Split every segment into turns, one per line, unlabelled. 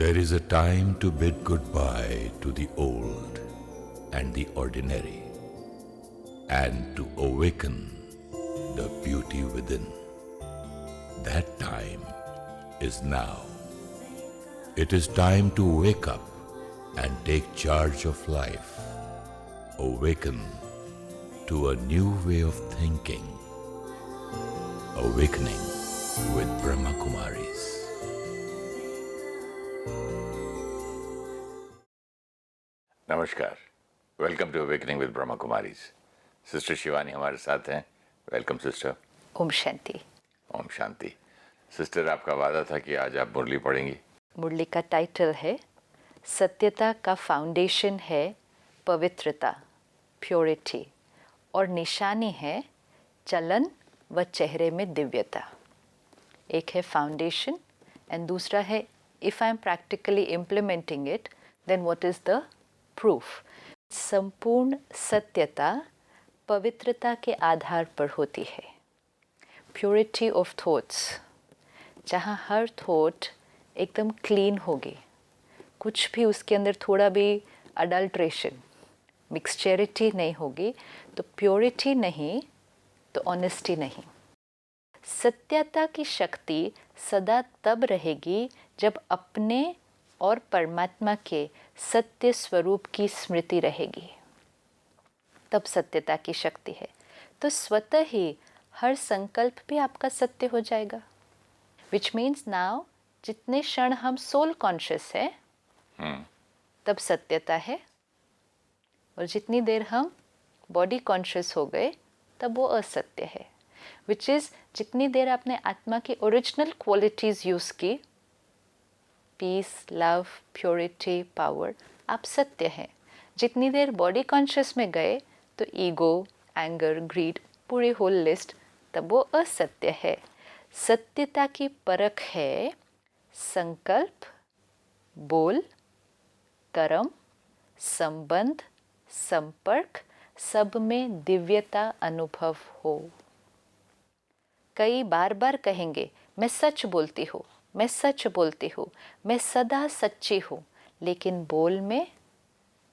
There is a time to bid goodbye to the old and the ordinary, and to awaken the beauty within. That time is now. It is time to wake up and take charge of life. Awaken to a new way of thinking. Awakening with Brahma Kumaris. नमस्कार, welcome to awakening with Brahma Kumaris. Sister Shivani हमारे साथ हैं। Welcome sister.
ओम शांति।
ओम शांति। Sister, आपका वादा था कि आज आप मुरली पढ़ेंगी।
मुरली का टाइटल है सत्यता का फाउंडेशन है पवित्रता, प्योरिटी, और निशानी है चलन व चेहरे में दिव्यता। एक है फाउंडेशन एंड दूसरा है if I am practically implementing it then what is the proof. संपूर्ण सत्यता पवित्रता के आधार पर होती है। प्योरिटी ऑफ थॉट्स, जहाँ हर थॉट एकदम क्लीन होगी, कुछ भी उसके अंदर थोड़ा भी अडल्ट्रेशन, मिक्सचरिटी नहीं होगी, तो प्योरिटी नहीं तो ऑनेस्टी नहीं। सत्यता की शक्ति सदा तब रहेगी जब अपने और परमात्मा के सत्य स्वरूप की स्मृति रहेगी, तब सत्यता की शक्ति है। तो स्वतः ही हर संकल्प भी आपका सत्य हो जाएगा। विच मीन्स नाउ जितने क्षण हम सोल कॉन्शियस है तब सत्यता है, और जितनी देर हम बॉडी कॉन्शियस हो गए तब वो असत्य है। विच इज़ जितनी देर आपने आत्मा की ओरिजिनल क्वालिटीज़ यूज़ की, पीस, लव, प्योरिटी, पावर, आप सत्य हैं। जितनी देर बॉडी कॉन्शियस में गए तो ईगो, एंगर, ग्रीड, पूरी होल लिस्ट, तब वो असत्य है। सत्यता की परख है संकल्प, बोल, कर्म, संबंध, संपर्क, सब में दिव्यता अनुभव हो। कई बार बार कहेंगे मैं सच बोलती हूँ, मैं सच बोलती हूँ, मैं सदा सच्ची हूँ, लेकिन बोल में,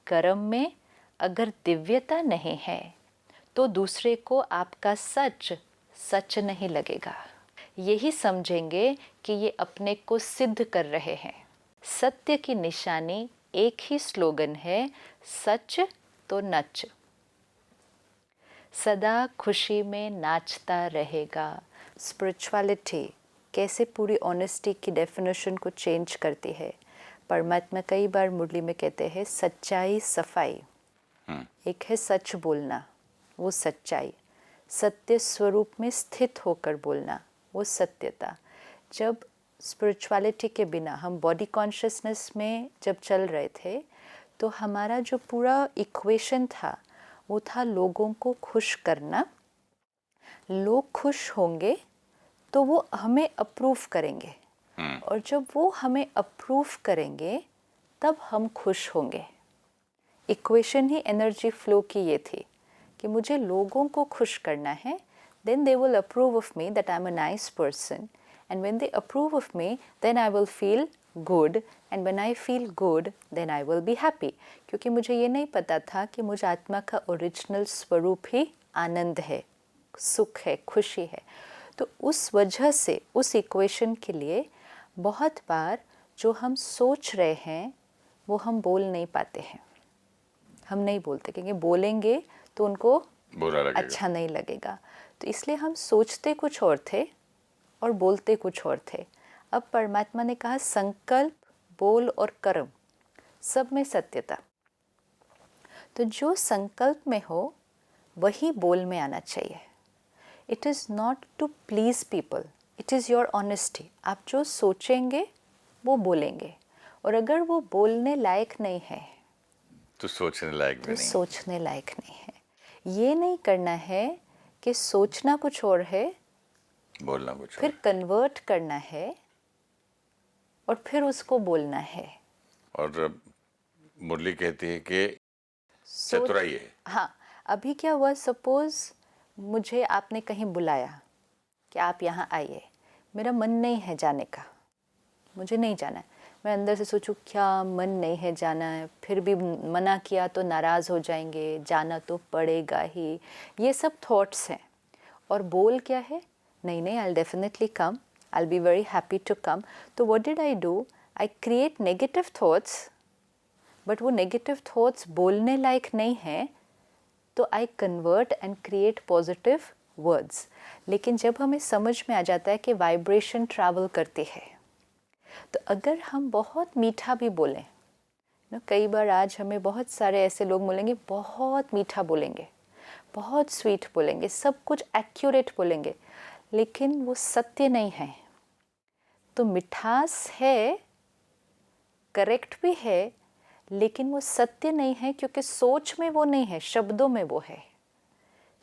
कर्म में अगर दिव्यता नहीं है तो दूसरे को आपका सच सच नहीं लगेगा। यही समझेंगे कि ये अपने को सिद्ध कर रहे हैं। सत्य की निशानी एक ही स्लोगन है, सच तो नच। सदा खुशी में नाचता रहेगा। स्पिरिचुअलिटी कैसे पूरी ऑनेस्टी की डेफिनेशन को चेंज करती है। परमात्मा कई बार मुरली में कहते हैं सच्चाई, सफाई। एक है सच बोलना, वो सच्चाई। सत्य स्वरूप में स्थित होकर बोलना, वो सत्यता। जब स्पिरिचुअलिटी के बिना हम बॉडी कॉन्शियसनेस में जब चल रहे थे तो हमारा जो पूरा इक्वेशन था वो था लोगों को खुश करना। लोग खुश होंगे तो वो हमें अप्रूव करेंगे, और जब वो हमें अप्रूव करेंगे तब हम खुश होंगे। इक्वेशन ही एनर्जी फ्लो की ये थी कि मुझे लोगों को खुश करना है, then they will approve of me that I am a nice person, and when they approve of me then I will feel good, and when I feel good then I will be happy. क्योंकि मुझे ये नहीं पता था कि मुझ आत्मा का ओरिजिनल स्वरूप ही आनंद है, सुख है, खुशी है। तो उस वजह से उस इक्वेशन के लिए बहुत बार जो हम सोच रहे हैं वो हम बोल नहीं पाते हैं। हम नहीं बोलते क्योंकि बोलेंगे तो उनको
बुरा लगेगा,
अच्छा नहीं लगेगा। तो इसलिए हम सोचते कुछ और थे और बोलते कुछ और थे। अब परमात्मा ने कहा संकल्प, बोल और कर्म, सब में सत्यता। तो जो संकल्प में हो वही बोल में आना चाहिए। It is not to please people, it is your honesty. आप जो सोचेंगे वो बोलेंगे, और अगर वो बोलने लायक नहीं है
तो सोचने लायक भी नहीं।
सोचने लायक नहीं है। ये नहीं करना है कि सोचना कुछ और है,
बोलना कुछ
फिर
और।
कन्वर्ट करना है और फिर उसको बोलना है।
और मुरली कहती है कि चतुराई है।
हाँ, अभी क्या हुआ, सपोज मुझे आपने कहीं बुलाया कि आप यहाँ आइए, मेरा मन नहीं है जाने का, मुझे नहीं जाना है, मैं अंदर से सोचूं क्या मन नहीं है जाना है, फिर भी मना किया तो नाराज़ हो जाएंगे, जाना तो पड़ेगा ही, ये सब थॉट्स हैं। और बोल क्या है, नहीं नहीं, I definitely come, I be very happy to come. तो what did I do, I create negative thoughts, but वो नेगेटिव थॉट्स बोलने लायक नहीं है, तो I convert and create positive words. लेकिन जब हमें समझ में आ जाता है कि वाइब्रेशन ट्रैवल करती है, तो अगर हम बहुत मीठा भी बोलें ना, कई बार आज हमें बहुत सारे ऐसे लोग बोलेंगे बहुत मीठा बोलेंगे, बहुत स्वीट बोलेंगे, सब कुछ एक्यूरेट बोलेंगे, लेकिन वो सत्य नहीं है। तो मिठास है, करेक्ट भी है, लेकिन वो सत्य नहीं है, क्योंकि सोच में वो नहीं है, शब्दों में वो है।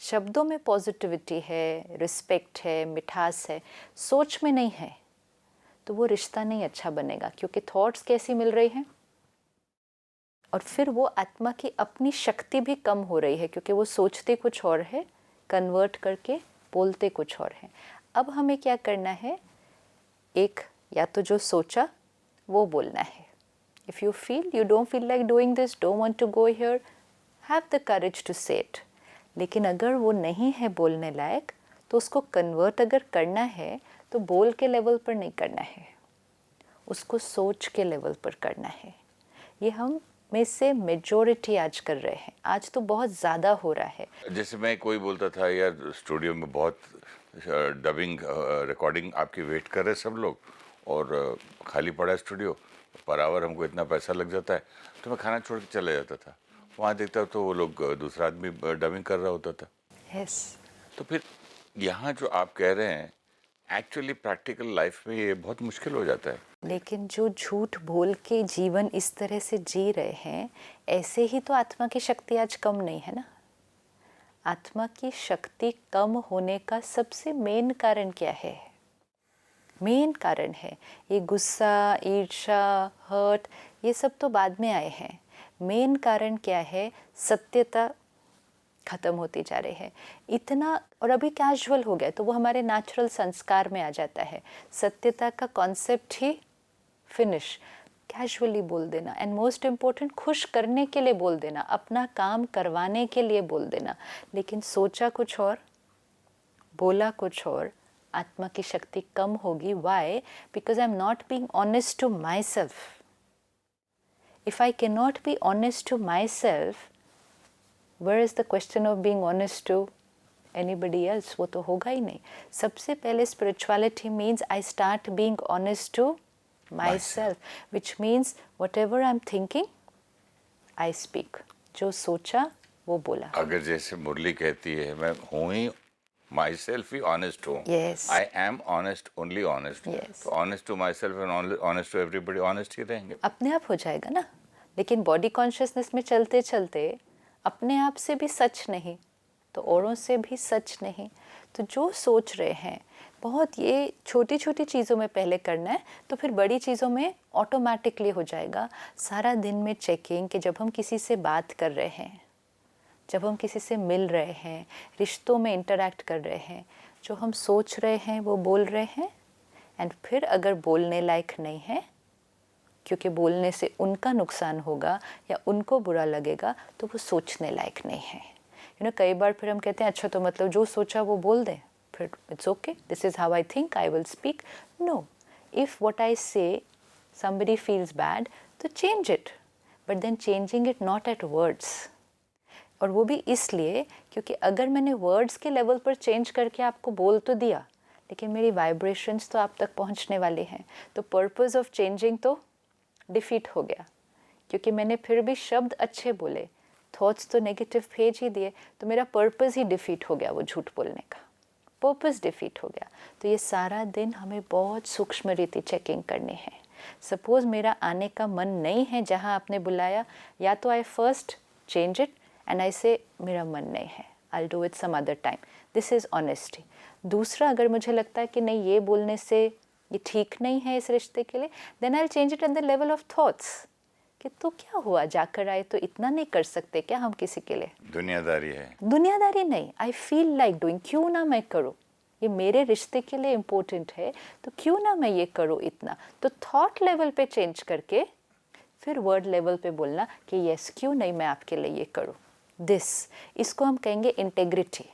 शब्दों में पॉजिटिविटी है, रिस्पेक्ट है, मिठास है, सोच में नहीं है। तो वो रिश्ता नहीं अच्छा बनेगा, क्योंकि थॉट्स कैसी मिल रही हैं, और फिर वो आत्मा की अपनी शक्ति भी कम हो रही है, क्योंकि वो सोचते कुछ और है, कन्वर्ट करके बोलते कुछ और है। अब हमें क्या करना है, एक या तो जो सोचा वो बोलना है। If you feel you don't feel like doing this, don't want to go here, have the courage to say it. लेकिन अगर वो नहीं है बोलने लायक, तो उसको कन्वर्ट अगर करना है तो बोल के लेवल पर नहीं करना है, उसको सोच के लेवल पर करना है। ये हम में से मेजॉरिटी आज कर रहे हैं, आज तो बहुत ज़्यादा हो रहा है।
जैसे मैं कोई बोलता था यार स्टूडियो में बहुत डबिंग रिकॉर्डिंग आपकी वेट कर रहे सब लोग, और खाली पड़ा है स्टूडियो, पर आवर हमको इतना पैसा लग जाता है, तो मैं खाना छोड़ के चले जाता था। वहाँ देखता तो वो लोग दूसरा आदमी डबिंग कर रहा होता था।
यस।
तो फिर यहाँ जो आप कह रहे हैं, एक्चुअली प्रैक्टिकल लाइफ में ये बहुत मुश्किल हो जाता है।
लेकिन जो झूठ बोल के जीवन इस तरह से जी रहे हैं, ऐसे ही तो आत्मा की शक्ति आज कम नहीं है ना। आत्मा की शक्ति कम होने का सबसे मेन कारण क्या है? मेन कारण है ये गुस्सा, ईर्ष्या, हर्ट, ये सब तो बाद में आए हैं। मेन कारण क्या है? सत्यता ख़त्म होती जा रही है इतना, और अभी कैजुअल हो गया, तो वो हमारे नेचुरल संस्कार में आ जाता है। सत्यता का कॉन्सेप्ट ही फिनिश, कैजुअली बोल देना, एंड मोस्ट इम्पोर्टेंट खुश करने के लिए बोल देना, अपना काम करवाने के लिए बोल देना, लेकिन सोचा कुछ और, बोला कुछ और, आत्मा की शक्ति कम होगी। Why? Because I am not being honest to myself. If I cannot be honest to myself, where is the question of being honest to anybody else? वो तो होगा ही नहीं। सबसे पहले spirituality means I start being honest to myself, which means whatever I'm thinking, I speak. जो सोचा वो बोला।
अगर जैसे मुरली कहती है मैं हूँ ही माई सेल्फ ही ऑनेस्ट हूँ,
Yes.
I am honest, only honest,
Yes.
तो honest to myself and honest to everybody, honest ही रहेंगे।
अपने आप हो जाएगा ना। लेकिन बॉडी कॉन्शियसनेस में चलते चलते अपने आप से भी सच नहीं, तो औरों से भी सच नहीं। तो जो सोच रहे हैं बहुत, ये छोटी छोटी चीज़ों में पहले करना है, तो फिर बड़ी चीज़ों में ऑटोमेटिकली हो जाएगा। सारा दिन में चेकिंग कि जब हम किसी से बात कर रहे हैं, जब हम किसी से मिल रहे हैं, रिश्तों में इंटरैक्ट कर रहे हैं, जो हम सोच रहे हैं वो बोल रहे हैं। एंड फिर अगर बोलने लायक नहीं है, क्योंकि बोलने से उनका नुकसान होगा या उनको बुरा लगेगा, तो वो सोचने लायक नहीं है। कई बार फिर हम कहते हैं अच्छा तो मतलब जो सोचा वो बोल दें, फिर it's okay, this is how I think, I will speak. No, if what I say somebody feels bad, तो change it, but then changing it not at words. और वो भी इसलिए क्योंकि अगर मैंने वर्ड्स के लेवल पर चेंज करके आपको बोल तो दिया, लेकिन मेरी वाइब्रेशंस तो आप तक पहुंचने वाली हैं, तो पर्पस ऑफ चेंजिंग तो डिफीट हो गया, क्योंकि मैंने फिर भी शब्द अच्छे बोले, थॉट्स तो नेगेटिव भेज ही दिए, तो मेरा पर्पस ही डिफीट हो गया, वो झूठ बोलने का पर्पस डिफीट हो गया। तो ये सारा दिन हमें बहुत सूक्ष्म रीति चेकिंग करनी है। सपोज़ मेरा आने का मन नहीं है जहाँ आपने बुलाया, या तो I first change it and I say मेरा मन नहीं है, I do it some other time, this is honesty. दूसरा, अगर मुझे लगता है कि नहीं ये बोलने से ये ठीक नहीं है इस रिश्ते के लिए, then I change it at the level of thoughts, कि तो क्या हुआ, जाकर आए तो इतना नहीं कर सकते क्या हम किसी के लिए?
दुनियादारी है।
दुनियादारी नहीं, आई फील लाइक डूइंग, क्यों ना मैं करूँ, ये मेरे रिश्ते के लिए इम्पोर्टेंट है, तो क्यों ना मैं ये करूँ इतना। तो थॉट लेवल पे चेंज करके फिर वर्ड लेवल पे बोलना कि यस, क्यों नहीं मैं आपके लिए ये करूँ। इसको हम कहेंगे integrity.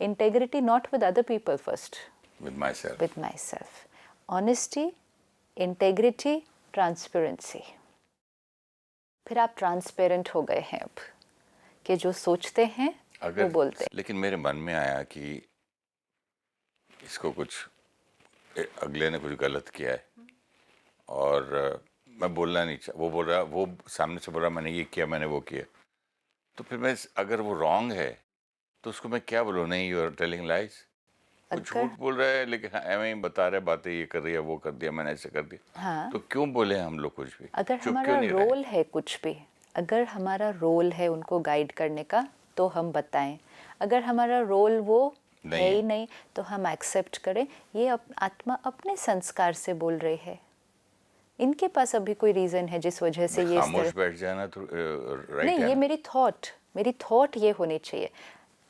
Integrity not with other people first,
with my self.
With my self. Honesty, integrity, transparency. फिर आप ट्रांसपेरेंट हो गए हैं अब, कि जो सोचते हैं वो बोलते हैं।
लेकिन मेरे मन में आया कि इसको कुछ अगले ने कुछ गलत किया है और मैं बोलना नहीं चाह, वो बोल रहा, वो सामने से बोल रहा मैंने ये किया, मैंने वो किया, तो फिर मैं अगर वो रॉन्ग है तो उसको मैं क्या बोलूँ? नहीं, यू आर टेलिंग लाइज। कुछ झूठ बोल रहा है, लेकिन हाँ, एवं ही बता रहे बातें, ये कर रही है, वो कर दिया, मैंने ऐसे कर दिया।
हाँ,
तो क्यों बोले हम लोग कुछ भी?
अगर
चुप
हमारा
क्यों नहीं रहे?
रोल है कुछ भी, अगर हमारा रोल है उनको गाइड करने का, तो हम बताएं। अगर हमारा रोल वो है ही नहीं, तो हम एक्सेप्ट करें। ये आत्मा अपने संस्कार से बोल रही है, इनके पास अभी कोई रीजन है जिस वजह से ये
खामोश बैठ जाना तो राइट
नहीं,
है
ये
ना?
मेरी थॉट ये होनी चाहिए।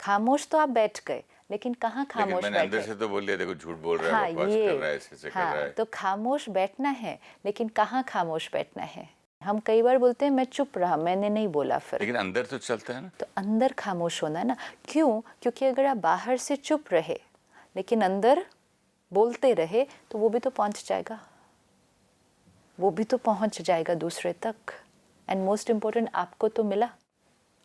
खामोश तो आप बैठ गए, लेकिन कहाँ
लेकिन
खामोश
मैंने अंदर
बैठे।
से तो बोल दिया, देखो झूठ बोल रहा है,
हाँ,
बकवास कर रहा है, ऐसे कर रहा
हाँ,
है।
तो खामोश बैठना है, लेकिन कहाँ खामोश बैठना है। हम कई बार बोलते हैं मैं चुप रहा, मैंने नहीं बोला। फिर
लेकिन अंदर तो चलता है ना।
तो अंदर खामोश होना है ना। क्यों? क्योंकि अगर आप बाहर से चुप रहे लेकिन अंदर बोलते रहे, तो वो भी तो पहुंच जाएगा, वो भी तो पहुंच जाएगा दूसरे तक। एंड मोस्ट इम्पोर्टेंट, आपको तो मिला,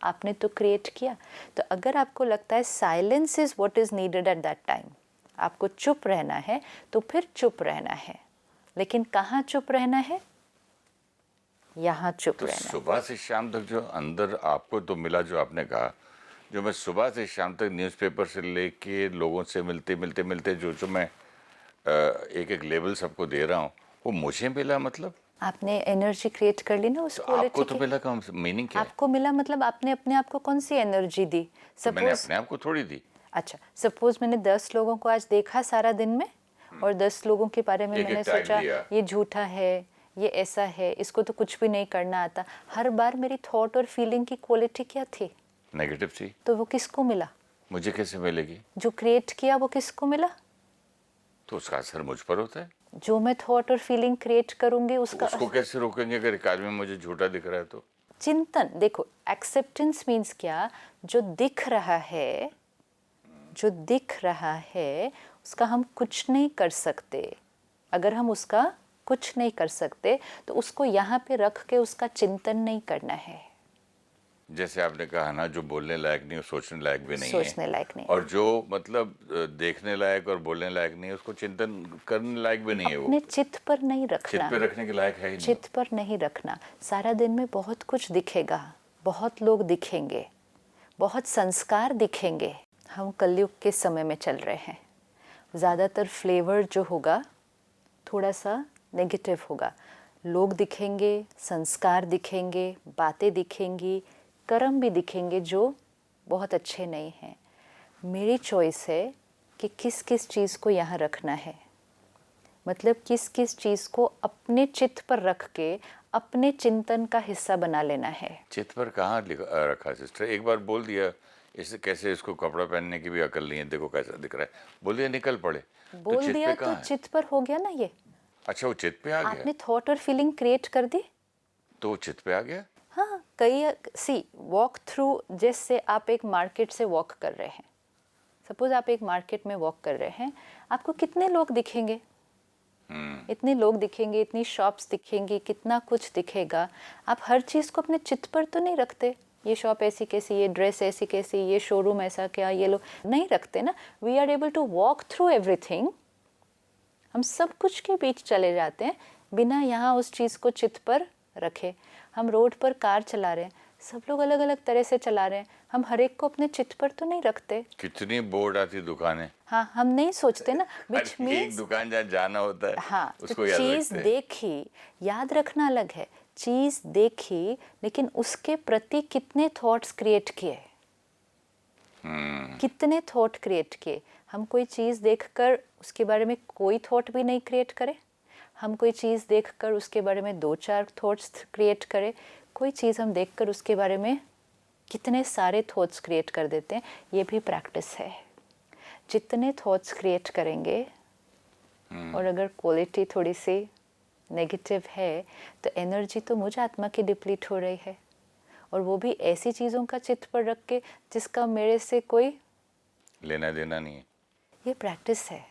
आपने तो क्रिएट किया। तो अगर आपको लगता है silence is what is needed at that time, आपको चुप रहना है, तो फिर चुप रहना है। लेकिन कहाँ चुप रहना है? यहाँ चुप
तो
रहना है।
सुबह से शाम तक जो अंदर आपको तो मिला, जो आपने कहा, जो मैं सुबह से शाम तक न्यूज़पेपर से लेके लोगों से मिलते मिलते मिलते जो मैं एक एक लेवल सबको दे रहा हूँ, वो मुझे मिला। मतलब
आपने एनर्जी क्रिएट कर ली ना उस
तो
क्वालिटी
आपको तो
की।
मिला, कम मीनिंग क्या है?
आपको मिला मतलब आपने अपने आप को कौन सी एनर्जी दी?
तो मैंने
सपोज,
अपने आप को थोड़ी दी।
अच्छा, सपोज मैंने 10 लोगों को आज देखा सारा दिन में, और 10 लोगों के बारे में
एक
मैंने
एक टाइप
सोचा
दिया।
ये झूठा है, ये ऐसा है, इसको तो कुछ भी नहीं करना आता। हर बार मेरी थॉट और फीलिंग की क्वालिटी क्या थी?
नेगेटिव थी।
तो वो किसको मिला?
मुझे कैसे मिलेगी?
जो क्रिएट किया वो किसको मिला?
तो उसका असर मुझ पर होता है।
जो मैं थॉट और फीलिंग क्रिएट करूंगी उसका
उसको कैसे रोकेंगे अगर एक आदमी मुझे झूठा दिख रहा है तो?
चिंतन। देखो, एक्सेप्टेंस मीन्स क्या? जो दिख रहा है, जो दिख रहा है उसका हम कुछ नहीं कर सकते। अगर हम उसका कुछ नहीं कर सकते, तो उसको यहाँ पे रख के उसका चिंतन नहीं करना है।
जैसे आपने कहा ना, जो बोलने लायक नहीं, सोचने लायक भी नहीं है।
सोचने लायक नहीं।
और जो मतलब देखने लायक और बोलने लायक नहीं है, उसको चिंतन करने लायक भी नहीं है। वो
अपने चित्त पर नहीं रखना,
चित्त पे रखने के लायक है ही नहीं।
चित्त पर नहीं रखना। सारा दिन में बहुत कुछ दिखेगा, बहुत लोग दिखेंगे, बहुत संस्कार दिखेंगे। हम कलयुग के समय में चल रहे हैं। ज़्यादातर फ्लेवर जो होगा थोड़ा सा नेगेटिव होगा। लोग दिखेंगे, संस्कार दिखेंगे, बातें दिखेंगी, कर्म भी दिखेंगे जो बहुत अच्छे नहीं हैं। मेरी चॉइस है कि किस किस चीज़ को यहाँ रखना है, मतलब किस किस चीज़ को अपने चित्त पर रख के अपने चिंतन का हिस्सा बना लेना है।
चित्त पर कहाँ रखा सिस्टर? एक बार बोल दिया, इसे कैसे, इसको कपड़ा पहनने की भी अकल नहीं है, देखो कैसा दिख रहा है, बोल दिया निकल पड़े।
बोल
चित्त
दिया
पे
तो
कहाँ है?
चित्त पर हो गया ना ये।
अच्छा, वो चित्त पे आ गया,
आपने थॉट और फीलिंग क्रिएट कर दी,
तो वो चित्त पे आ गया।
हाँ। कई सी वॉक थ्रू, जैसे आप एक मार्केट से वॉक कर रहे हैं, सपोज आप एक मार्केट में वॉक कर रहे हैं, आपको कितने लोग दिखेंगे? इतने लोग दिखेंगे, इतनी शॉप्स दिखेंगी, कितना कुछ दिखेगा। आप हर चीज़ को अपने चित्त पर तो नहीं रखते। ये शॉप ऐसी कैसी, ये ड्रेस ऐसी कैसी, ये शोरूम ऐसा क्या, ये लोग नहीं रखते ना। We are able to walk through everything. हम सब कुछ के बीच चले जाते हैं बिना यहाँ उस चीज़ को चित्त पर रखे। हम रोड पर कार चला रहे हैं, सब लोग अलग अलग तरह से चला रहे हैं, हम हर एक को अपने चित्त पर तो नहीं रखते।
कितनी बोर्ड आती दुकानें।
हाँ, हम नहीं सोचते ना, विच
एक
मीन्स
दुकान जहाँ जाना होता है,
हाँ,
उसको
तो
याद
चीज़
रखते हैं।
देखी, याद रखना अलग है। चीज़ देखी, लेकिन उसके प्रति कितने थॉट्स क्रिएट किए, कितने थॉट क्रिएट किए। हम कोई चीज़ देखकर उसके बारे में कोई थॉट भी नहीं क्रिएट करें, हम कोई चीज़ देखकर उसके बारे में 2-4 थॉट्स क्रिएट करें। कोई चीज़ हम देखकर उसके बारे में कितने सारे थॉट्स क्रिएट कर देते हैं। ये भी प्रैक्टिस है। जितने थॉट्स क्रिएट करेंगे और अगर क्वालिटी थोड़ी सी नेगेटिव है तो एनर्जी तो मुझ आत्मा की डिप्लीट हो रही है, और वो भी ऐसी चीज़ों का चित्त पर रख के जिसका मेरे से कोई
लेना देना नहीं है।
ये प्रैक्टिस है।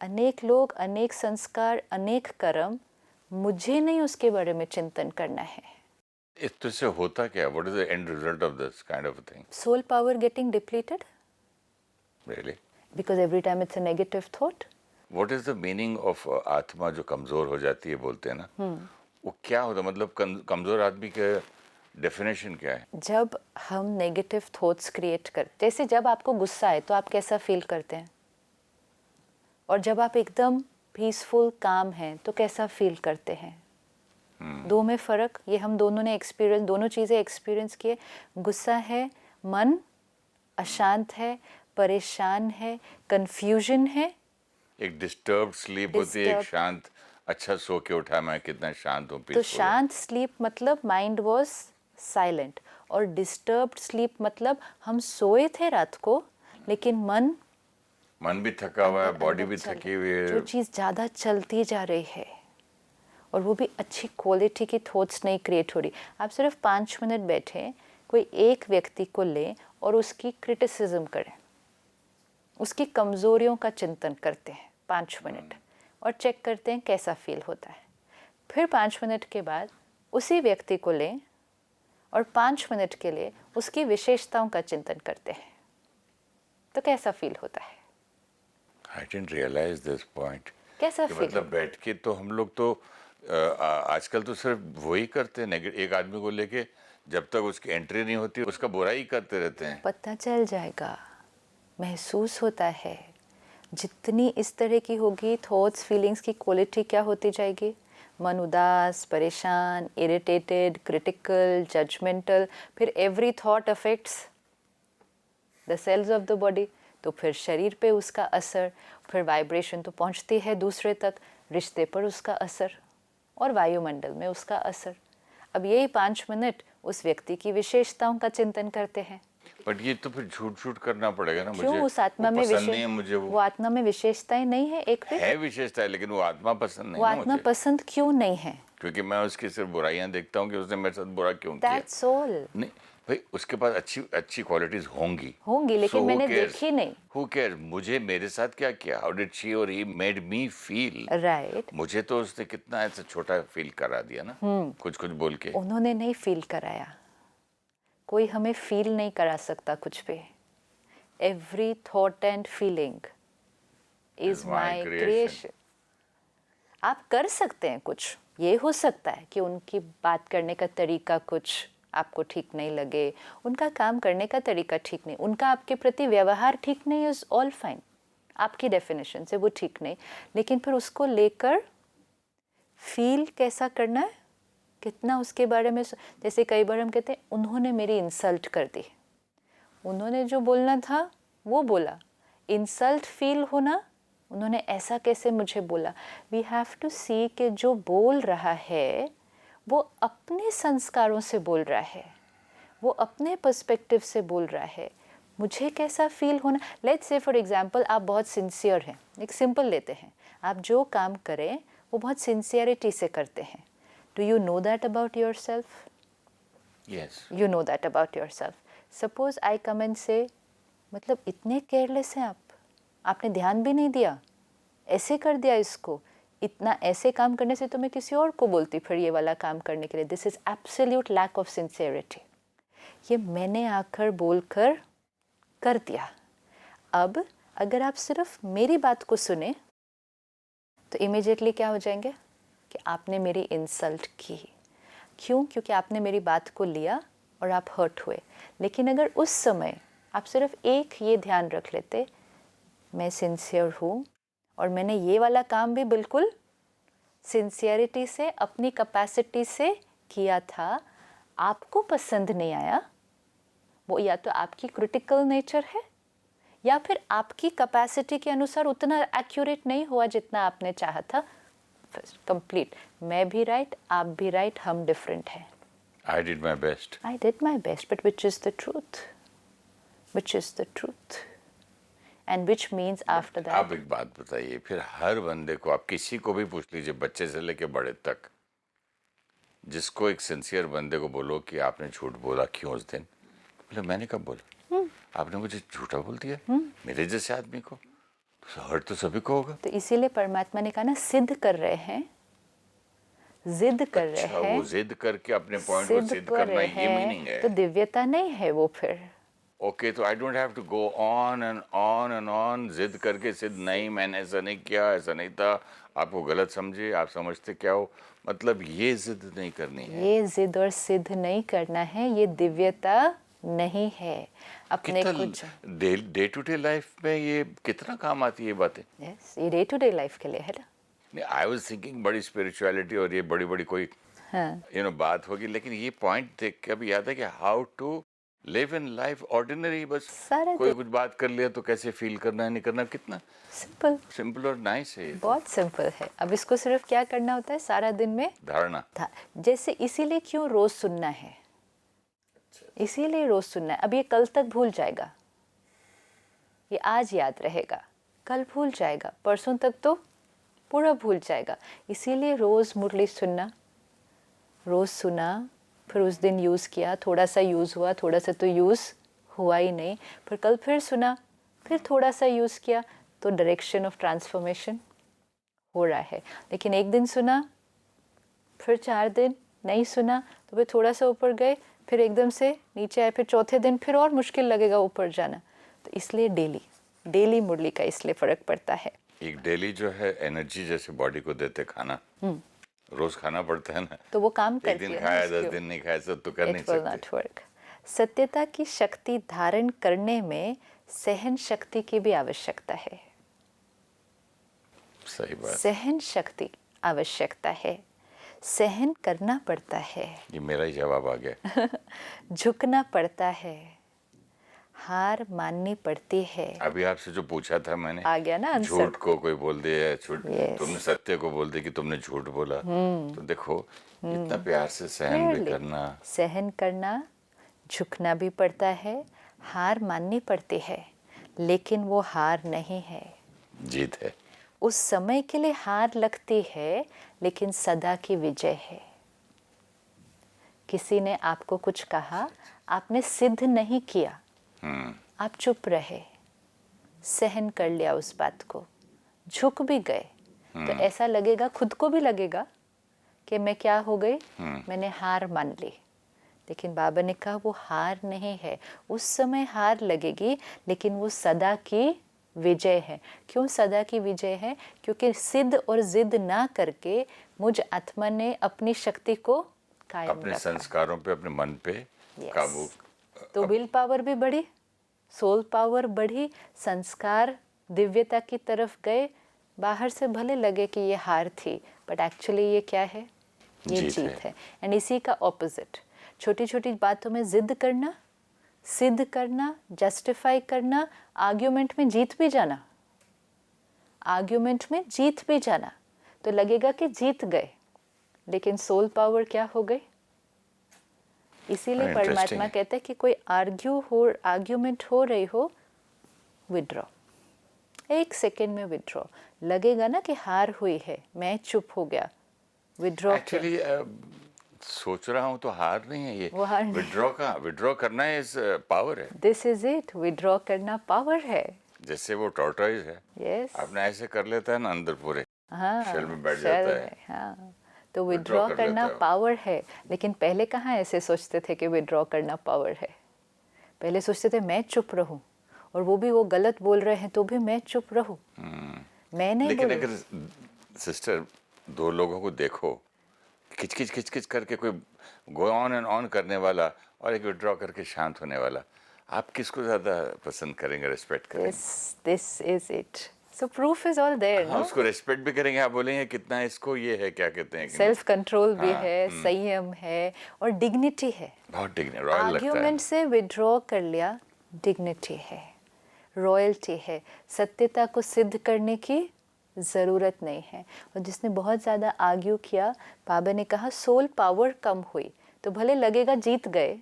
अनेक लोग, अनेक संस्कार, अनेक कर्म, मुझे नहीं उसके बारे में चिंतन करना है।
इस तरह से होता क्या? What is the end result of this kind of thing?
Soul power getting depleted
really?
Because every time it's a negative thought.
What is the meaning of आत्मा जो कमजोर हो जाती है बोलते हैं ना, वो क्या होता है? मतलब कमजोर आदमी का डेफिनेशन क्या है?
जब हम नेगेटिव थॉट्स क्रिएट करते, जैसे जब आपको गुस्सा आए तो आप कैसा फील करते हैं, और जब आप एकदम पीसफुल काम हैं तो कैसा फील करते हैं। दो में फ़र्क, ये हम दोनों ने एक्सपीरियंस, दोनों चीज़ें एक्सपीरियंस किए। गुस्सा है, मन अशांत है, परेशान है, कंफ्यूजन है।
एक डिस्टर्ब्ड स्लीप होती है, एक
Disturbed.
शांत अच्छा सो के उठा, मैं कितना शांत हूँ,
तो
पीसफुल।
शांत स्लीप मतलब माइंड वॉज साइलेंट, और डिस्टर्ब्ड स्लीप मतलब हम सोए थे रात को लेकिन
मन भी थका हुआ है,
अंदर
बॉडी
अंदर
भी
चल
थकी
रहा
हुई
है।
है।
जो चीज़ ज़्यादा चलती जा रही है और वो भी अच्छी क्वालिटी की थॉट्स नहीं क्रिएट हो रही। आप सिर्फ 5 मिनट बैठे कोई एक व्यक्ति को लें और उसकी क्रिटिसिज्म करें, उसकी कमज़ोरियों का चिंतन करते हैं 5 मिनट और चेक करते हैं कैसा फील होता है। फिर 5 मिनट के बाद उसी व्यक्ति को लें और 5 मिनट के लिए उसकी विशेषताओं का चिंतन करते हैं, तो कैसा फील होता है?
I didn't realise this point.
कैसा फील
मतलब बैठ के तो हम लोग तो आजकल तो सिर्फ वही करते हैं, एक आदमी को लेके जब तक उसकी एंट्री नहीं होती उसका बुराई करते रहते हैं।
पता चल जाएगा, महसूस होता है। जितनी इस तरह की होगी थॉट्स, फीलिंग्स की क्वालिटी क्या होती जाएगी? मन उदास, परेशान, इरिटेटेड, क्रिटिकल, जजमेंटल। फिर every thought affects the cells of the body, तो फिर शरीर पे उसका असर, फिर वाइब्रेशन तो पहुंचती है दूसरे तक, रिश्ते पर उसका असर और वायुमंडल में उसका असर। अब यही 5 मिनट उस व्यक्ति की विशेषताओं का चिंतन करते हैं।
बट ये तो फिर झूठ झूठ करना पड़ेगा ना।
क्यों?
मुझे
उस आत्मा
वो
में
पसंद नहीं है, मुझे
वो आत्मा में विशेषताएं नहीं है एक भी?
है विशेषता है, लेकिन वो आत्मा पसंद
वो
नहीं ना
आत्मा
मुझे,
पसंद क्यों नहीं है?
क्योंकि मैं उसकी सिर्फ बुराइयां देखता हूँ कि उसने मेरे साथ बुरा क्यों किया।
That's all.
नहीं भाई, उसके पास अच्छी अच्छी क्वालिटीज होंगी
लेकिन मैंने देखी नहीं।
Who care? मुझे मेरे साथ क्या किया? हाउ डिड शी और he made me feel?
Right.
मुझे तो उसने कितना ऐसा छोटा फील करा दिया ना, कुछ कुछ बोल के।
उन्होंने नहीं फील कराया, कोई हमें फील नहीं करा सकता कुछ भी। Every thought and feeling is
my
my
creation.
Creation. आप कर सकते हैं कुछ, ये हो सकता है कि उनकी बात करने का तरीका कुछ आपको ठीक नहीं लगे, उनका काम करने का तरीका ठीक नहीं, उनका आपके प्रति व्यवहार ठीक नहीं, इज ऑल फाइन। आपकी डेफिनेशन से वो ठीक नहीं, लेकिन फिर उसको लेकर फील कैसा करना है, कितना उसके बारे में। जैसे कई बार हम कहते हैं उन्होंने मेरी इंसल्ट कर दी, उन्होंने जो बोलना था वो बोला। इंसल्ट फील होना, उन्होंने ऐसा कैसे मुझे बोला। वी हैव टू सी कि जो बोल रहा है वो अपने संस्कारों से बोल रहा है, वो अपने पर्सपेक्टिव से बोल रहा है। मुझे कैसा फील होना। लेट्स से फॉर एग्जांपल आप बहुत सिंसियर हैं, एक सिंपल लेते हैं, आप जो काम करें वो बहुत सिंसियरिटी से करते हैं। Do you know that about your self?
Yes,
you know that about your self. Suppose I come and से, मतलब इतने केयरलेस हैं आप, आपने ध्यान भी नहीं दिया, ऐसे कर दिया इसको। इतना ऐसे काम करने से तो मैं किसी और को बोलती फिर ये वाला काम करने के लिए। This is absolute lack of sincerity. ये मैंने आकर बोलकर कर दिया। अब अगर आप सिर्फ मेरी बात को सुने तो इमीडिएटली क्या हो जाएंगे कि आपने मेरी इंसल्ट की। क्यों? क्योंकि आपने मेरी बात को लिया और आप हर्ट हुए। लेकिन अगर उस समय आप सिर्फ एक ये ध्यान रख लेते, मैं सिंसियर हूँ और मैंने ये वाला काम भी बिल्कुल सिंसियरिटी से, अपनी कैपेसिटी से किया था, आपको पसंद नहीं आया, वो या तो आपकी क्रिटिकल नेचर है या फिर आपकी कैपेसिटी के अनुसार उतना एक्यूरेट नहीं हुआ जितना आपने चाहा था। कंप्लीट, मैं भी राइट, आप भी राइट, हम डिफरेंट हैं।
I did my best.
I did my best, but which is the truth? Which is the truth? and which means after that.
आप एक बात बताइए, फिर हर बंदे को, आप किसी को भी पूछ लीजिए, बच्चे से लेके बड़े तक, जिसको एक सिंसियर बंदे को बोलो कि आपने झूठ बोला क्यों उस दिन, बोले मैंने कब बोला, आपने मुझे झूठा बोल दिया, मेरे जैसे आदमी को, तो हर्ट तो सभी को होगा।
तो इसीलिए परमात्मा ने कहा ना, सिद्ध कर रहे हैं, जिद कर रहे
अच्छा,
हैं,
वो जिद करके अपने पॉइंट को सिद्ध करना, ये मीनिंग है।
तो दिव्यता नहीं है वो फिर।
ओके, तो I don't have to go on and on and on, जिद करके सिद्ध नहीं, मैंने ऐसा नहीं किया, ऐसा नहीं था, आपको गलत समझे, आप समझते क्या हो, मतलब ये जिद नहीं करनी है।
ये जिद और सिद्ध नहीं करना है, ये दिव्यता नहीं है। अपने कुछ
डे टू डे लाइफ में ये कितना काम आती है ये बातें।
यस, ये डे टू डे लाइफ के लिए है ना।
नहीं, आई वाज थिंकिंग बड़ी स्पिरिचुअलिटी और ये बड़ी बड़ी कोई बात होगी, लेकिन ये पॉइंट देख के अभी याद है कि how to live in life ordinary, बस
सारा
कोई कुछ बात कर लिया तो कैसे फील करना है, नहीं करना, कितना
सिंपल,
सिंपल और नाइस है ये।
बहुत सिंपल है। अब इसको सिर्फ क्या करना होता है, सारा दिन में
धारणा
था। जैसे इसीलिए क्यों रोज सुनना है, इसीलिए रोज सुनना है। अब ये कल तक भूल जाएगा, ये आज याद रहेगा, कल भूल जाएगा, परसों तक तो पूरा भूल जाएगा। इसीलिए रोज मुरली सुनना, रोज सुना, फिर उस दिन यूज़ किया, थोड़ा सा यूज़ हुआ, थोड़ा सा तो यूज़ हुआ ही नहीं, फिर कल फिर सुना, फिर थोड़ा सा यूज़ किया, तो डायरेक्शन ऑफ ट्रांसफॉर्मेशन हो रहा है। लेकिन एक दिन सुना, फिर 4 दिन नहीं सुना, तो फिर थोड़ा सा ऊपर गए, फिर एकदम से नीचे आए, फिर चौथे दिन फिर और मुश्किल लगेगा ऊपर जाना। तो इसलिए डेली डेली मुरली का इसलिए फ़र्क पड़ता है।
एक डेली जो है एनर्जी जैसे बॉडी को देते खाना, रोज खाना पड़ता है ना,
तो वो काम
एक
करती
दिन
है
खाया,
ना,
10 दिन नहीं खाया, सब तो कर नहीं
इट विल
सकते।
Not work. सत्यता की शक्ति धारण करने में सहन शक्ति की भी आवश्यकता है।
सही बात,
सहन शक्ति आवश्यकता है, सहन करना पड़ता है,
ये मेरा ही जवाब आ गया।
झुकना पड़ता है, हार माननी पड़ती है।
अभी आपसे जो पूछा था मैंने,
आ गया ना आंसर।
झूठ को कोई बोल दिया, झूठ
Yes.
तुमने सत्य को बोल दिया कि तुमने झूठ बोला, तो देखो इतना प्यार से सहन भी
Clearly,
करना,
सहन करना, झुकना भी पड़ता है, हार माननी पड़ती है, लेकिन वो हार नहीं है,
जीत है।
उस समय के लिए हार लगती है, लेकिन सदा की विजय है। किसी ने आपको कुछ कहा, आपने सिद्ध नहीं किया, आप चुप रहे, सहन कर लिया उस बात को, झुक भी गए, तो ऐसा लगेगा, खुद को भी लगेगा कि मैं क्या हो गई, मैंने हार मान ली। लेकिन बाबा ने कहा वो हार नहीं है, उस समय हार लगेगी, लेकिन वो सदा की विजय है। क्यों सदा की विजय है? क्योंकि सिद्ध और जिद ना करके मुझ आत्मा ने अपनी शक्ति को कायम
अपने
रखा।
संस्कारों पे, अपने मन पे
Yes.
काबू,
तो विल पावर भी बढ़ी, सोल पावर बढ़ी, संस्कार दिव्यता की तरफ गए। बाहर से भले लगे कि ये हार थी, बट एक्चुअली ये क्या है, ये जीत है। एंड इसी का ऑपोजिट, छोटी छोटी बातों में जिद करना, सिद्ध करना, जस्टिफाई करना, आर्ग्यूमेंट में जीत भी जाना, आर्ग्यूमेंट में जीत भी जाना, तो लगेगा कि जीत गए, लेकिन सोल पावर क्या हो गई। इसीलिए परमात्मा कहते हैं कि कोई आर्ग्यूमेंट हो रही हो, विड्रॉ, 1 सेकेंड में विड्रॉ। लगेगा ना कि हार हुई है, मैं चुप हो गया, विड्रॉ।
एक्चुअली सोच रहा हूँ तो हार नहीं है ये,
वो हार नहीं।
विड्रॉ करना इज पावर है।
दिस इज इट, विड्रॉ करना पावर है।
जैसे वो टॉर्टोइज है,
यस,
आपने ऐसे कर लेता है ना अंदर पूरे,
हाँ,
शेल में बैठ
शेल
जाता है।
में, हाँ, तो
Withdraw
विड्रॉ
कर
करना
लेता है।
पावर है। लेकिन पहले कहाँ ऐसे सोचते थे कि विड्रॉ करना पावर है। पहले सोचते थे मैं चुप रहूं, और वो भी वो गलत बोल रहे हैं तो भी मैं चुप रहूं, मैं नहीं
लेकिन
बोलूं।
अगर सिस्टर 2 लोगों को देखो, खिच करके कोई गो ऑन एंड ऑन करने वाला और एक विड्रॉ करके शांत होने वाला, आप किसको ज्यादा पसंद करेंगे, रेस्पेक्ट करेंगे?
This is it. So proof is all there,
हाँ,
नो?
उसको रेस्पेक्ट भी करेंगे, आप बोलेंगे कितना इसको ये है, क्या कहते हैं,
सेल्फ कंट्रोल भी
हाँ,
है, संयम है, और डिग्निटी है।
बहुत डिग्निटी, रॉयल लगता है।
आर्ग्यूमेंट से विड्रॉ कर लिया, डिग्निटी है, रॉयल्टी है। सत्यता को सिद्ध करने की ज़रूरत नहीं है। और जिसने बहुत ज़्यादा आर्ग्यू किया, बाबा ने कहा सोल पावर कम हुई, तो भले लगेगा जीत गए,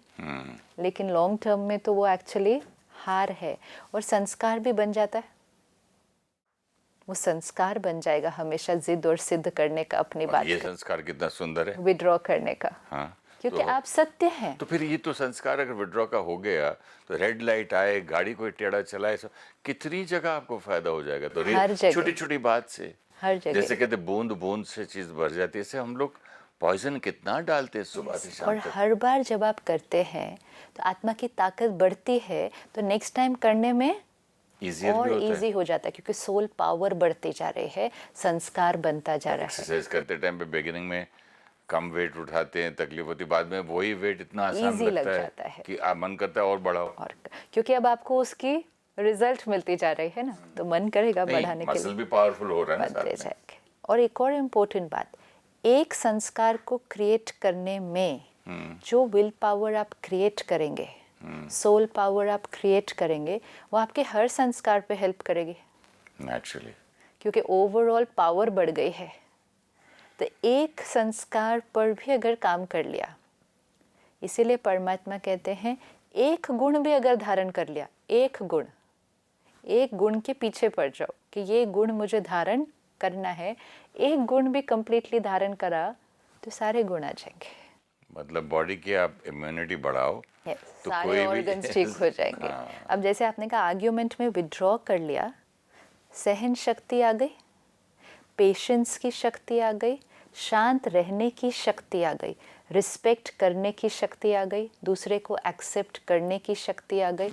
लेकिन लॉन्ग टर्म में तो वो एक्चुअली हार है, और संस्कार भी बन जाता है। वो संस्कार बन जाएगा हमेशा जिद और सिद्ध करने का, अपनी
और
बात
ये
का,
संस्कार कितना सुंदर है।
विड्रॉ करने का,
हाँ,
क्योंकि
तो
आप सत्य हैं।
तो फिर ये तो संस्कार अगर विड्रॉ का हो गया तो रेड लाइट आए, गाड़ी कोई टेढ़ा चलाए, सब कितनी जगह आपको फायदा हो जाएगा। तो
हर जगह,
छोटी छोटी बात से,
हर जगह,
जैसे कहते बूंद बूंद से चीज भर जाती है, इससे हम लोग पॉइजन कितना डालते हैं सुबह से शाम
और
तक।
हर बार जब आप करते हैं तो आत्मा की ताकत बढ़ती है, तो नेक्स्ट टाइम करने में
इजियर भी
और
होता
इजी
है।
हो जाता है, क्योंकि सोल पावर बढ़ती जा रही है, संस्कार बनता जा रहा है।
एक्सरसाइज करते टाइम पे बिगिनिंग में कम वेट उठाते हैं, तकलीफ होती है, बाद में वही वेट इतना आसान
Easy लग
लगता
जाता है।
कि आप मन करता है और बढ़ाओ।
और क्योंकि अब आपको उसकी रिजल्ट मिलती जा रही है ना, तो मन करेगा
नहीं,
बढ़ाने के
मसल
लिए,
भी पावरफुल हो रहा है ना
बनते
साथ में।
जाएंगे। और एक और इम्पोर्टेंट बात, एक संस्कार को क्रिएट करने में जो विल पावर आप क्रिएट करेंगे, सोल पावर आप क्रिएट करेंगे, वो आपके हर संस्कार पे हेल्प करेगी,
नेचुरली।
क्योंकि ओवरऑल पावर बढ़ गई है। तो एक संस्कार पर भी अगर काम कर लिया, इसीलिए परमात्मा कहते हैं एक गुण भी अगर धारण कर लिया, एक गुण के पीछे पड़ जाओ कि ये गुण मुझे धारण करना है, एक गुण भी कंप्लीटली धारण करा तो सारे गुण आ जाएंगे।
मतलब बॉडी की आप इम्यूनिटी बढ़ाओ तो
सारे
कोई भी
ऑर्गन्स ठीक हो जाएंगे।
हाँ।
अब जैसे आपने कहा आर्ग्यूमेंट में विड्रॉ कर लिया, सहन शक्ति आ गई, पेशेंस की शक्ति आ गई, शांत रहने की शक्ति आ गई, रिस्पेक्ट करने की शक्ति आ गई, दूसरे को एक्सेप्ट करने की शक्ति आ गई,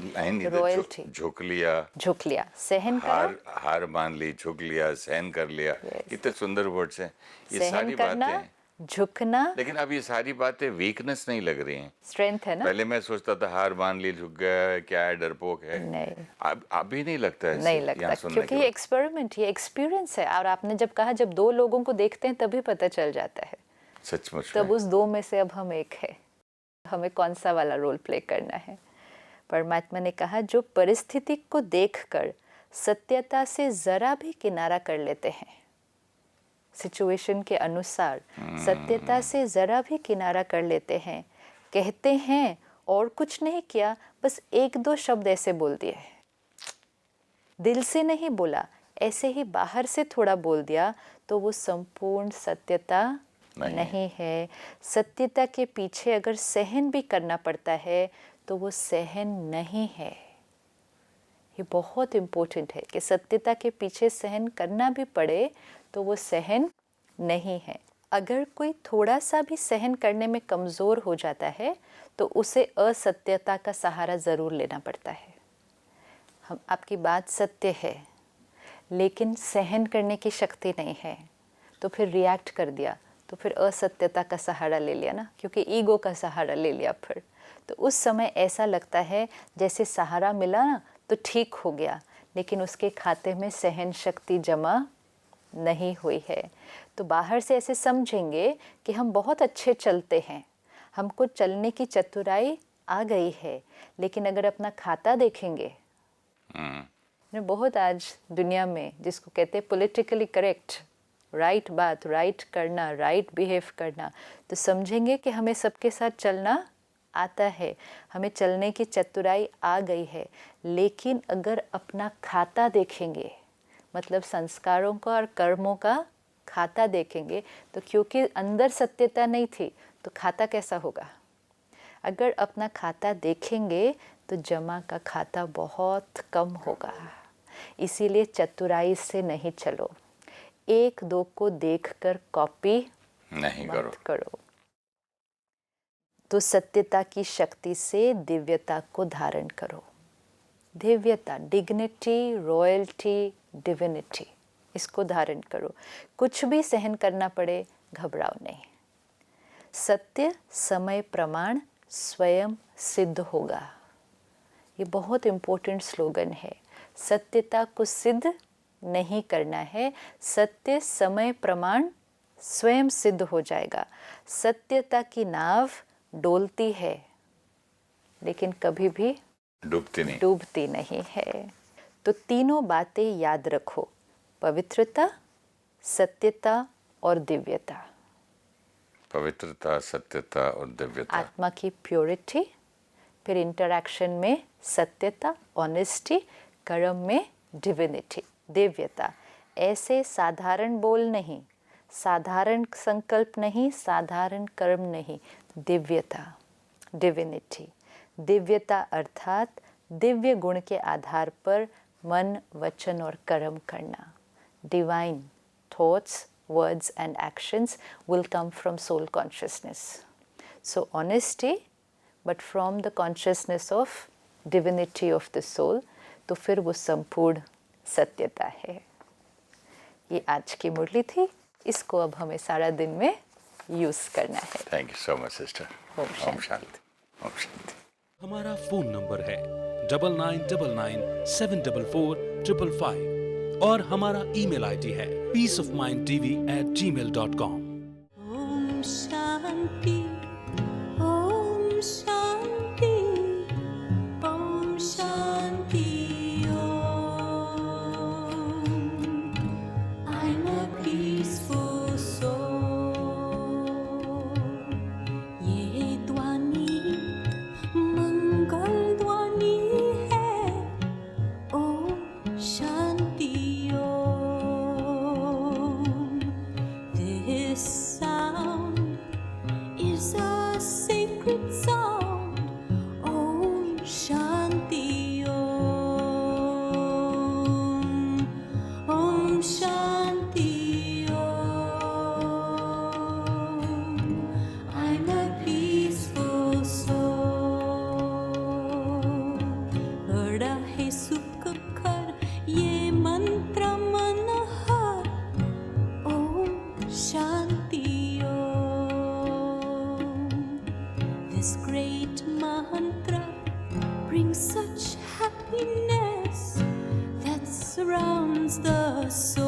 रॉयल्टी,
झुक लिया,
झुक लिया, सहन करा,
हार मान ली, झुक लिया, सहन कर लिया।
Yes.
कितने सुंदर वर्ड्स हैं ये
सहन
सारी
करना,
बातें।
झुकना,
लेकिन अब ये सारी बातें वीकनेस नहीं लग रही हैं।
स्ट्रेंथ है ना।
पहले मैं सोचता था हार मान ली, झुक गया, क्या है, डरपोक है।
नहीं,
अब अभी नहीं लगता है
नहीं लगता, क्योंकि ये एक्सपेरिमेंट, ये एक्सपीरियंस है। और आपने जब कहा जब दो लोगों को देखते हैं तभी पता चल जाता है,
सचमुच
तब
में।
उस दो में से अब हम एक है, हमें कौन सा वाला रोल प्ले करना है। परमात्मा ने कहा जो परिस्थिति को देखकर सत्यता से जरा भी किनारा कर लेते हैं, सिचुएशन के अनुसार सत्यता से जरा भी किनारा कर लेते हैं, कहते हैं और कुछ नहीं किया, बस एक दो शब्द ऐसे बोल दिए, दिल से नहीं बोला, ऐसे ही बाहर से थोड़ा बोल दिया, तो वो संपूर्ण सत्यता नहीं है। सत्यता के पीछे अगर सहन भी करना पड़ता है तो वो सहन नहीं है। ये बहुत इम्पोर्टेंट है कि सत्यता के पीछे सहन करना भी पड़े तो वो सहन नहीं है। अगर कोई थोड़ा सा भी सहन करने में कमज़ोर हो जाता है तो उसे असत्यता का सहारा ज़रूर लेना पड़ता है। हम आपकी बात सत्य है लेकिन सहन करने की शक्ति नहीं है, तो फिर रिएक्ट कर दिया, तो फिर असत्यता का सहारा ले लिया ना, क्योंकि ईगो का सहारा ले लिया फिर। तो उस समय ऐसा लगता है जैसे सहारा मिला ना तो ठीक हो गया, लेकिन उसके खाते में सहन शक्ति जमा नहीं हुई है। तो बाहर से ऐसे समझेंगे कि हम बहुत अच्छे चलते हैं, हमको चलने की चतुराई आ गई है, लेकिन अगर अपना खाता देखेंगे, बहुत आज दुनिया में जिसको कहते हैं पॉलिटिकली करेक्ट, राइट बात राइट करना, राइट बिहेव करना, तो समझेंगे कि हमें सबके साथ चलना आता है, हमें चलने की चतुराई आ गई है। लेकिन अगर अपना खाता देखेंगे, मतलब संस्कारों का और कर्मों का खाता देखेंगे, तो क्योंकि अंदर सत्यता नहीं थी तो खाता कैसा होगा। अगर अपना खाता देखेंगे तो जमा का खाता बहुत कम होगा। इसीलिए चतुराई से नहीं चलो, एक दो को देखकर कॉपी
नहीं
करो। तो सत्यता की शक्ति से दिव्यता को धारण करो। दिव्यता, डिग्निटी, रॉयल्टी, डिविनिटी, इसको धारण करो। कुछ भी सहन करना पड़े, घबराओ नहीं। सत्य समय प्रमाण स्वयं सिद्ध होगा। ये बहुत इम्पोर्टेंट स्लोगन है। सत्यता को सिद्ध नहीं करना है, सत्य समय प्रमाण स्वयं सिद्ध हो जाएगा। सत्यता की नाव डोलती है लेकिन कभी भी डूबती नहीं है। तो तीनों बातें याद रखो, पवित्रता, सत्यता और दिव्यता।
पवित्रता, सत्यता और दिव्यता।
आत्मा की प्योरिटी, फिर इंटरैक्शन में सत्यता, ऑनेस्टी, कर्म में डिविनिटी, दिव्यता। ऐसे साधारण बोल नहीं, साधारण संकल्प नहीं, साधारण कर्म नहीं, दिव्यता, डिविनिटी। दिव्यता अर्थात दिव्य गुण के आधार पर मन, वचन और कर्म करना। Divine thoughts, words and actions will come from soul consciousness. So honesty, but from the consciousness of divinity of the soul, तो फिर वो संपूर्ण सत्यता है। ये आज की मुरली थी, इसको अब हमें सारा दिन में यूज करना है।
Thank you so much sister.
ओम शांति।
ओम शांति। ओम शांति।
हमारा फोन नंबर है 9999744555 और हमारा ईमेल आईडी है peaceofmindtv@gmail.com।
ओम शांति, ओम शांति, ओम शांति, ओम। I'm a peaceful soul. ये ध्वनि मंगल ध्वनि है। ओम शांति, ओम। This sound is a sacred sound. Om Shanti Om. Om Shanti Om. I'm a peaceful soul. बड़ा है सुख कर ये मंत्र मनोहर। Om Shanti Om. This great mantra brings such happiness that surrounds the soul.